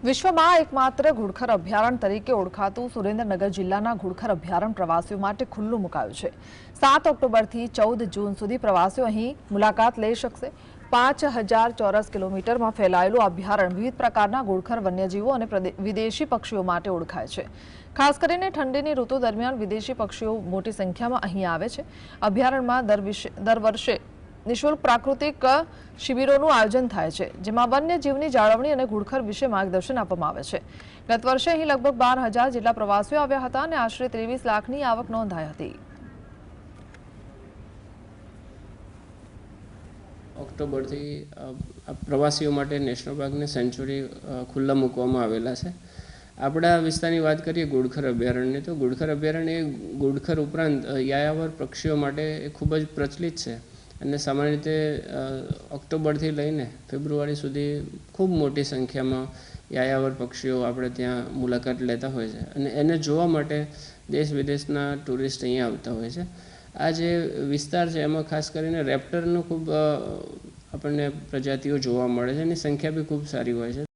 વિશ્વમાં એકમાત્ર ઘુડખર અભયારણ્ય તરીકે ઓળખાતું સુરેન્દ્રનગર જિલ્લાના ઘુડખર અભયારણ્ય પ્રવાસીઓ માટે ખુલ્લું મુકાયું છે। 7 ઓક્ટોબરથી 14 જૂન સુધી પ્રવાસીઓ અહીં મુલાકાત લઈ શકશે। 5000 ચોરસ કિલોમીટરમાં ફેલાયેલું અભયારણ્ય વિવિધ પ્રકારના ઘુડખર વન્યજીવો અને વિદેશી પક્ષીઓ માટે ઓળખાય છે। ખાસ કરીને ઠંડીની ઋતુ દરમિયાન વિદેશી પક્ષીઓ મોટી સંખ્યામાં અહીં આવે છે। અભયારણ્યમાં દર વર્ષે નિઃશુલ્ક પ્રાકૃતિક શિબિરોનું આયોજન થાય છે, જેમાં વન્યજીવની જાળવણી અને ઘુડખર વિશે માર્ગદર્શન આપવામાં આવે છે। ગત વર્ષે અહીં લગભગ 12,000 જેટલા પ્રવાસીઓ આવ્યા હતા અને આશરે 23 લાખની આવક નોંધાઈ હતી। ઓક્ટોબરથી પ્રવાસીઓ માટે નેશનલ પાર્કની સેન્ચ્યુરી ખુલ્લા મૂકવામાં આવેલા છે। આપણા વિસ્તારની વાત કરીએ ઘુડખર અભયારણ્યની, તો ઘુડખર અભયારણ્ય એ ઘુડખર ઉપરાંત યાયાવર પક્ષીઓ માટે ખૂબ જ પ્રચલિત છે અને સામાન્ય રીતે ઓક્ટોબરથી લઈને ફેબ્રુઆરી સુધી ખૂબ મોટી સંખ્યામાં યાયાવર પક્ષીઓ આપણે ત્યાં મુલાકાત લેતા હોય છે અને એને જોવા માટે દેશ વિદેશના ટુરિસ્ટ અહીંયા આવતા હોય છે। આ જે વિસ્તાર છે એમાં ખાસ કરીને રેપ્ટરનું ખૂબ આપણને પ્રજાતિઓ જોવા મળે છે, એની સંખ્યા બી ખૂબ સારી હોય છે।